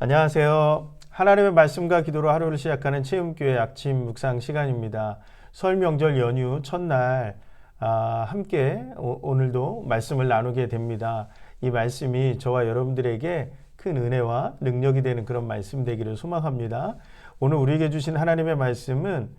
안녕하세요. 하나님의 말씀과 기도로 하루를 시작하는 체험교회 아침 묵상 시간입니다. 설 명절 연휴 첫날 함께 오늘도 말씀을 나누게 됩니다. 이 말씀이 저와 여러분들에게 큰 은혜와 능력이 되는 그런 말씀 되기를 소망합니다. 오늘 우리에게 주신 하나님의 말씀은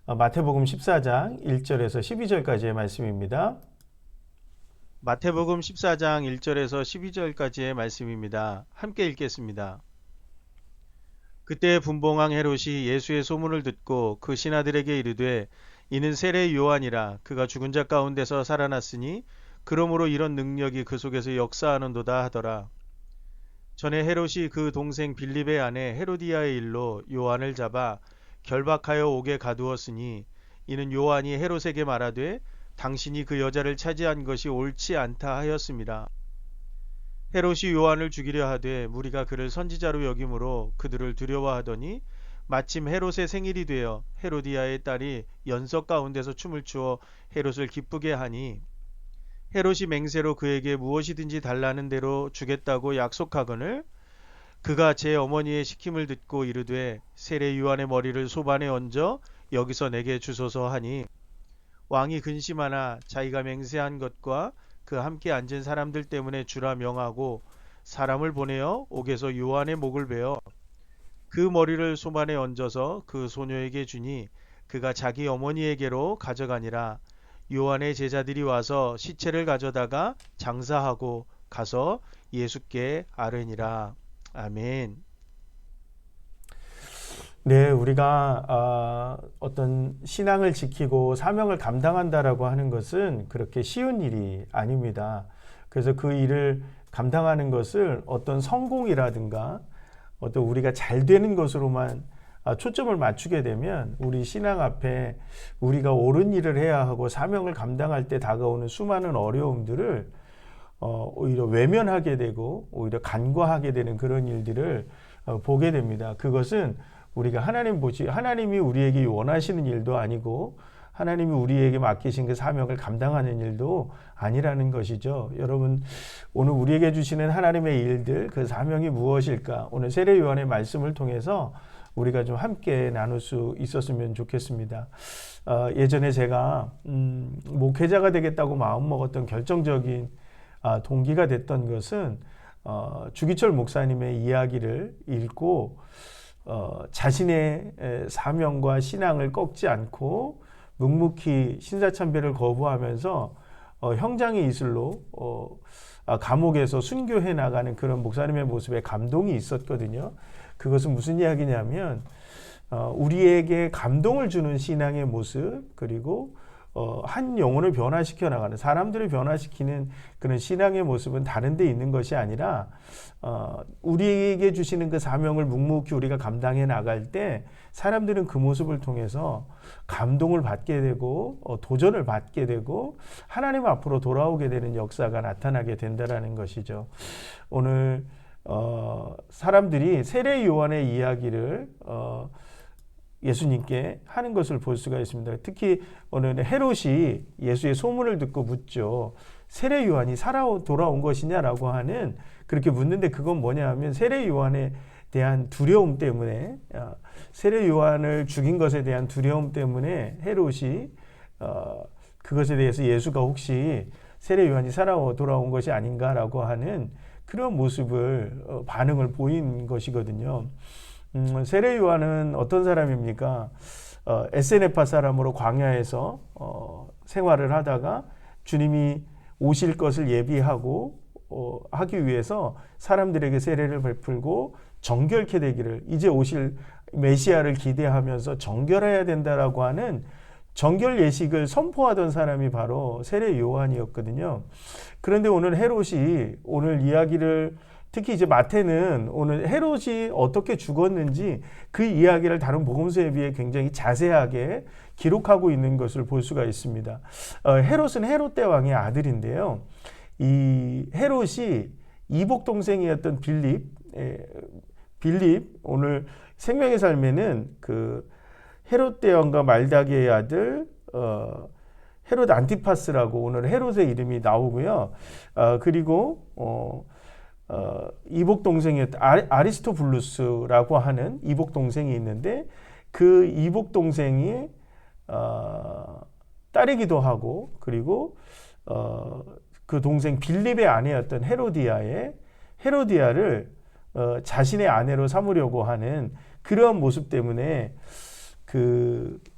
마태복음 14장 1절에서 12절까지의 말씀입니다. 마태복음 14장 1절에서 12절까지의 말씀입니다. 함께 읽겠습니다. 그때 분봉왕 헤롯이 예수의 소문을 듣고 그 신하들에게 이르되 이는 세례 요한이라 그가 죽은 자 가운데서 살아났으니 그러므로 이런 능력이 그 속에서 역사하는도다 하더라. 전에 헤롯이 그 동생 빌립의 아내 헤로디아의 일로 요한을 잡아 결박하여 옥에 가두었으니 이는 요한이 헤롯에게 말하되 당신이 그 여자를 차지한 것이 옳지 않다 하였습니다. 헤롯이 요한을 죽이려 하되 무리가 그를 선지자로 여김으로 그들을 두려워하더니 마침 헤롯의 생일이 되어 헤로디아의 딸이 연석 가운데서 춤을 추어 헤롯을 기쁘게 하니 헤롯이 맹세로 그에게 무엇이든지 달라는 대로 주겠다고 약속하거늘 그가 제 어머니의 시킴을 듣고 이르되 세례 요한의 머리를 소반에 얹어 여기서 내게 주소서 하니 왕이 근심하나 자기가 맹세한 것과 그 함께 앉은 사람들 때문에 주라 명하고 사람을 보내어 옥에서 요한의 목을 베어 그 머리를 소반에 얹어서 그 소녀에게 주니 그가 자기 어머니에게로 가져가니라. 요한의 제자들이 와서 시체를 가져다가 장사하고 가서 예수께 아뢰니라. 아멘. 네, 우리가 어떤 신앙을 지키고 사명을 감당한다라고 하는 것은 그렇게 쉬운 일이 아닙니다. 그래서 그 일을 감당하는 것을 어떤 성공이라든가 어떤 우리가 잘 되는 것으로만 초점을 맞추게 되면 우리 신앙 앞에 우리가 옳은 일을 해야 하고 사명을 감당할 때 다가오는 수많은 어려움들을 오히려 외면하게 되고 오히려 간과하게 되는 그런 일들을 보게 됩니다. 그것은 우리가 하나님이 우리에게 원하시는 일도 아니고 하나님이 우리에게 맡기신 그 사명을 감당하는 일도 아니라는 것이죠. 여러분, 오늘 우리에게 주시는 하나님의 일들, 그 사명이 무엇일까? 오늘 세례 요한의 말씀을 통해서 우리가 좀 함께 나눌 수 있었으면 좋겠습니다. 예전에 제가 목회자가 되겠다고 마음먹었던 결정적인 동기가 됐던 것은 주기철 목사님의 이야기를 읽고 자신의 사명과 신앙을 꺾지 않고 묵묵히 신사참배를 거부하면서 형장의 이슬로 감옥에서 순교해 나가는 그런 목사님의 모습에 감동이 있었거든요. 그것은 무슨 이야기냐면 우리에게 감동을 주는 신앙의 모습, 그리고 한 영혼을 변화시켜 나가는, 사람들을 변화시키는 그런 신앙의 모습은 다른 데 있는 것이 아니라 우리에게 주시는 그 사명을 묵묵히 우리가 감당해 나갈 때 사람들은 그 모습을 통해서 감동을 받게 되고 도전을 받게 되고 하나님 앞으로 돌아오게 되는 역사가 나타나게 된다라는 것이죠. 오늘 사람들이 세례 요한의 이야기를 예수님께 하는 것을 볼 수가 있습니다. 특히 오늘 헤롯이 예수의 소문을 듣고 묻죠. 세례 요한이 살아 돌아온 것이냐라고 하는, 그렇게 묻는데 그건 뭐냐 하면 세례 요한에 대한 두려움 때문에, 세례 요한을 죽인 것에 대한 두려움 때문에 헤롯이 그것에 대해서 예수가 혹시 세례 요한이 살아 돌아온 것이 아닌가라고 하는 그런 모습을 반응을 보인 것이거든요. 세례 요한은 어떤 사람입니까? 에세네파 사람으로 광야에서 생활을 하다가 주님이 오실 것을 예비하고 하기 위해서 사람들에게 세례를 베풀고 정결케 되기를, 이제 오실 메시아를 기대하면서 정결해야 된다라고 하는 정결 예식을 선포하던 사람이 바로 세례 요한이었거든요. 그런데 오늘 헤롯이, 오늘 이야기를 특히 이제 마태는 오늘 헤롯이 어떻게 죽었는지 그 이야기를 다른 복음서에 비해 굉장히 자세하게 기록하고 있는 것을 볼 수가 있습니다. 헤롯은 헤롯 대왕의 아들인데요. 이 헤롯이 이복 동생이었던 빌립, 오늘 생명의 삶에는 그 헤롯 대왕과 말다기의 아들 헤롯 안티파스라고 오늘 헤롯의 이름이 나오고요. 그리고 이복 동생이었던 아리스토블루스라고 하는 이복 동생이 있는데 그 이복 동생이 딸이기도 하고 그리고 그 동생 빌립의 아내였던 헤로디아를 자신의 아내로 삼으려고 하는 그러한 모습 때문에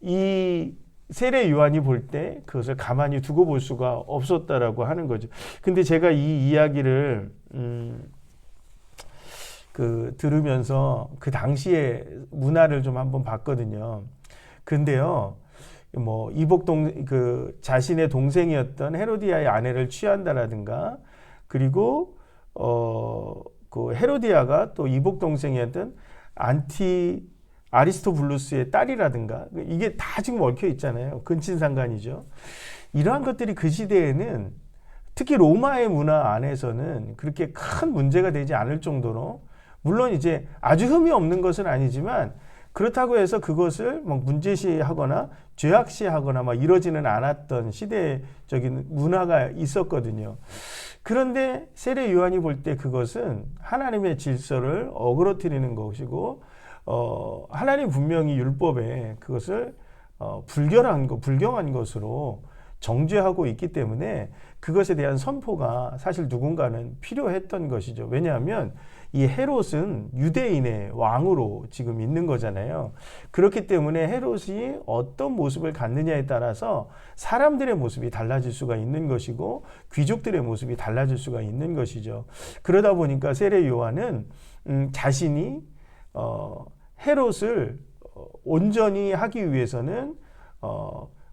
이 세례 요한이 볼 때 그것을 가만히 두고 볼 수가 없었다라고 하는 거죠. 근데 제가 이 이야기를 들으면서 그 당시의 문화를 좀 한번 봤거든요. 근데요, 뭐 자신의 동생이었던 헤로디아의 아내를 취한다라든가 그리고 그 헤로디아가 또 이복 동생이었던 아리스토블루스의 딸이라든가 이게 다 지금 얽혀 있잖아요. 근친상간이죠. 이러한 것들이 그 시대에는 특히 로마의 문화 안에서는 그렇게 큰 문제가 되지 않을 정도로 물론 이제 아주 흠이 없는 것은 아니지만 그렇다고 해서 그것을 막 문제시하거나 죄악시하거나 막 이러지는 않았던 시대적인 문화가 있었거든요. 그런데 세례 요한이 볼 때 그것은 하나님의 질서를 어그러뜨리는 것이고 하나님 분명히 율법에 그것을 불경한 것으로 정죄하고 있기 때문에 그것에 대한 선포가 사실 누군가는 필요했던 것이죠. 왜냐하면 이 헤롯은 유대인의 왕으로 지금 있는 거잖아요. 그렇기 때문에 헤롯이 어떤 모습을 갖느냐에 따라서 사람들의 모습이 달라질 수가 있는 것이고 귀족들의 모습이 달라질 수가 있는 것이죠. 그러다 보니까 세례 요한은 자신이 헤롯을 온전히 하기 위해서는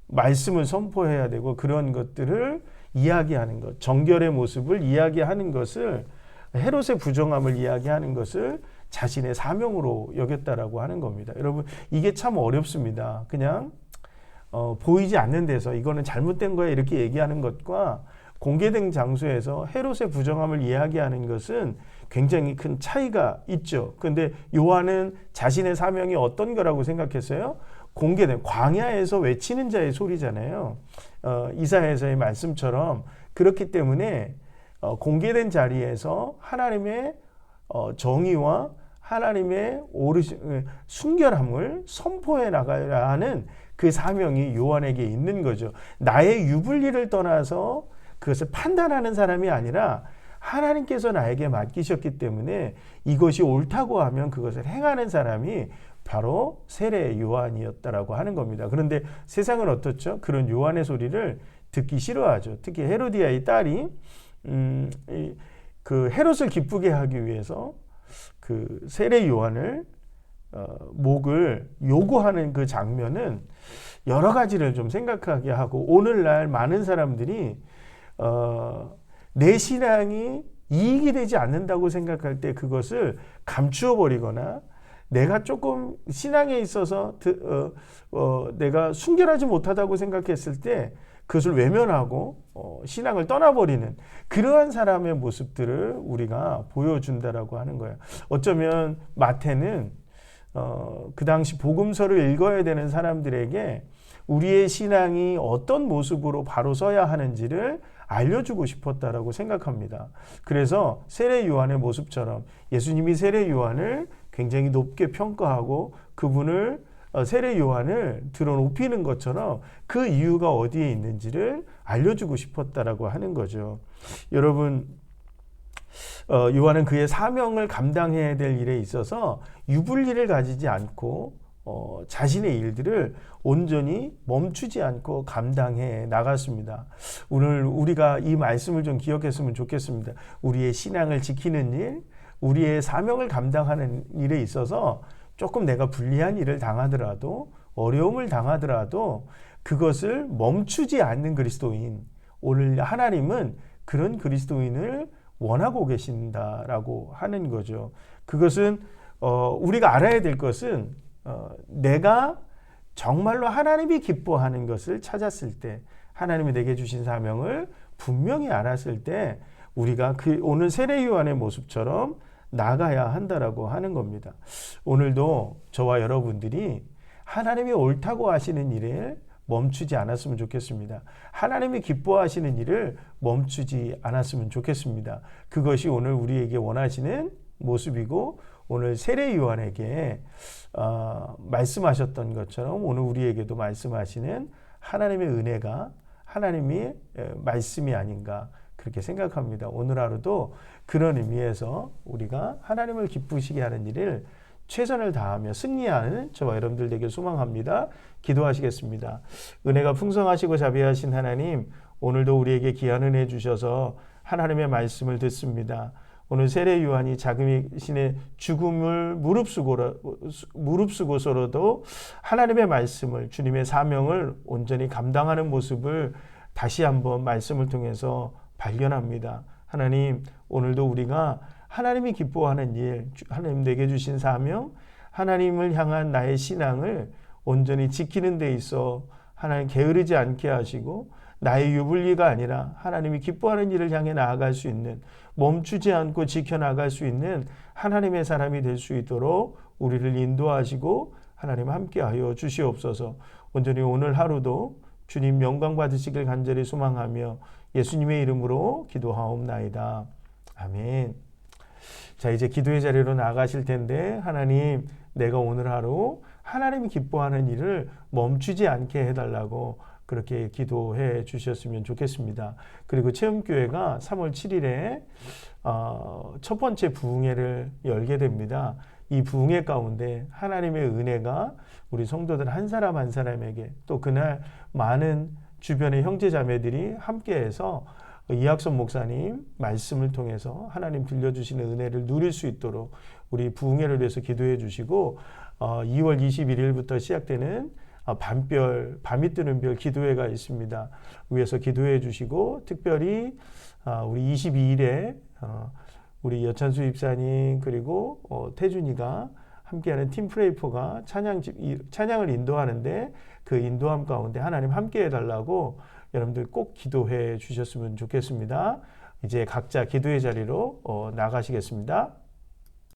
말씀을 선포해야 되고 그런 것들을 이야기하는 것, 정결의 모습을 이야기하는 것을 헤롯의 부정함을 이야기하는 것을 자신의 사명으로 여겼다라고 하는 겁니다. 여러분 이게 참 어렵습니다. 그냥 보이지 않는 데서 이거는 잘못된 거야 이렇게 얘기하는 것과 공개된 장소에서 헤롯의 부정함을 이야기하는 것은 굉장히 큰 차이가 있죠. 그런데 요한은 자신의 사명이 어떤 거라고 생각했어요? 공개된 광야에서 외치는 자의 소리잖아요. 이사야서의 말씀처럼 그렇기 때문에 공개된 자리에서 하나님의 정의와 하나님의 순결함을 선포해 나가야 하는 그 사명이 요한에게 있는 거죠. 나의 유불리를 떠나서 그것을 판단하는 사람이 아니라 하나님께서 나에게 맡기셨기 때문에 이것이 옳다고 하면 그것을 행하는 사람이 바로 세례 요한이었다라고 하는 겁니다. 그런데 세상은 어떻죠? 그런 요한의 소리를 듣기 싫어하죠. 특히 헤로디아의 딸이 그 헤롯을 기쁘게 하기 위해서 그 세례 요한을 목을 요구하는 그 장면은 여러 가지를 좀 생각하게 하고 오늘날 많은 사람들이 내 신앙이 이익이 되지 않는다고 생각할 때 그것을 감추어 버리거나 내가 조금 신앙에 있어서 내가 순결하지 못하다고 생각했을 때 그것을 외면하고 신앙을 떠나버리는 그러한 사람의 모습들을 우리가 보여준다라고 하는 거예요. 어쩌면 마태는 그 당시 복음서를 읽어야 되는 사람들에게 우리의 신앙이 어떤 모습으로 바로 서야 하는지를 알려주고 싶었다라고 생각합니다. 그래서 세례 요한의 모습처럼 예수님이 세례 요한을 굉장히 높게 평가하고 그분을 세례 요한을 들어 높이는 것처럼 그 이유가 어디에 있는지를 알려주고 싶었다라고 하는 거죠. 여러분, 요한은 그의 사명을 감당해야 될 일에 있어서 유불리를 가지지 않고 자신의 일들을 온전히 멈추지 않고 감당해 나갔습니다. 오늘 우리가 이 말씀을 좀 기억했으면 좋겠습니다. 우리의 신앙을 지키는 일, 우리의 사명을 감당하는 일에 있어서 조금 내가 불리한 일을 당하더라도 어려움을 당하더라도 그것을 멈추지 않는 그리스도인, 오늘 하나님은 그런 그리스도인을 원하고 계신다라고 하는 거죠. 그것은 우리가 알아야 될 것은 내가 정말로 하나님이 기뻐하는 것을 찾았을 때 하나님이 내게 주신 사명을 분명히 알았을 때 우리가 오늘 세례 요한의 모습처럼 나가야 한다라고 하는 겁니다. 오늘도 저와 여러분들이 하나님이 옳다고 하시는 일에 멈추지 않았으면 좋겠습니다. 하나님이 기뻐하시는 일을 멈추지 않았으면 좋겠습니다. 그것이 오늘 우리에게 원하시는 모습이고 오늘 세례 요한에게 말씀하셨던 것처럼 오늘 우리에게도 말씀하시는 하나님의 은혜가 하나님의 말씀이 아닌가 그렇게 생각합니다. 오늘 하루도 그런 의미에서 우리가 하나님을 기쁘시게 하는 일을 최선을 다하며 승리하는 저와 여러분들 되길 소망합니다. 기도하시겠습니다. 은혜가 풍성하시고 자비하신 하나님, 오늘도 우리에게 귀한 은혜 주셔서 하나님의 말씀을 듣습니다. 오늘 세례 요한이 자신의 죽음을 무릅쓰고서라도 하나님의 말씀을, 주님의 사명을 온전히 감당하는 모습을 다시 한번 말씀을 통해서 발견합니다. 하나님, 오늘도 우리가 하나님이 기뻐하는 일, 하나님 내게 주신 사명, 하나님을 향한 나의 신앙을 온전히 지키는 데 있어 하나님 게으르지 않게 하시고 나의 유불리가 아니라 하나님이 기뻐하는 일을 향해 나아갈 수 있는, 멈추지 않고 지켜나갈 수 있는 하나님의 사람이 될 수 있도록 우리를 인도하시고 하나님 함께하여 주시옵소서. 온전히 오늘 하루도 주님 영광 받으시길 간절히 소망하며 예수님의 이름으로 기도하옵나이다. 아멘. 자, 이제 기도의 자리로 나가실 텐데 하나님, 내가 오늘 하루 하나님이 기뻐하는 일을 멈추지 않게 해달라고 그렇게 기도해 주셨으면 좋겠습니다. 그리고 체험교회가 3월 7일에 첫 번째 부흥회를 열게 됩니다. 이 부흥회 가운데 하나님의 은혜가 우리 성도들 한 사람 한 사람에게, 또 그날 많은 주변의 형제 자매들이 함께해서 이학선 목사님 말씀을 통해서 하나님 들려주시는 은혜를 누릴 수 있도록 우리 부흥회를 위해서 기도해 주시고 2월 21일부터 시작되는 밤이 뜨는 별 기도회가 있습니다. 위에서 기도해 주시고 특별히 우리 22일에 우리 여찬수 입사님 그리고 태준이가 함께하는 팀프레이포가 찬양을 인도하는데 그 인도함 가운데 하나님 함께 해달라고 여러분들 꼭 기도해 주셨으면 좋겠습니다. 이제 각자 기도의 자리로 나가시겠습니다.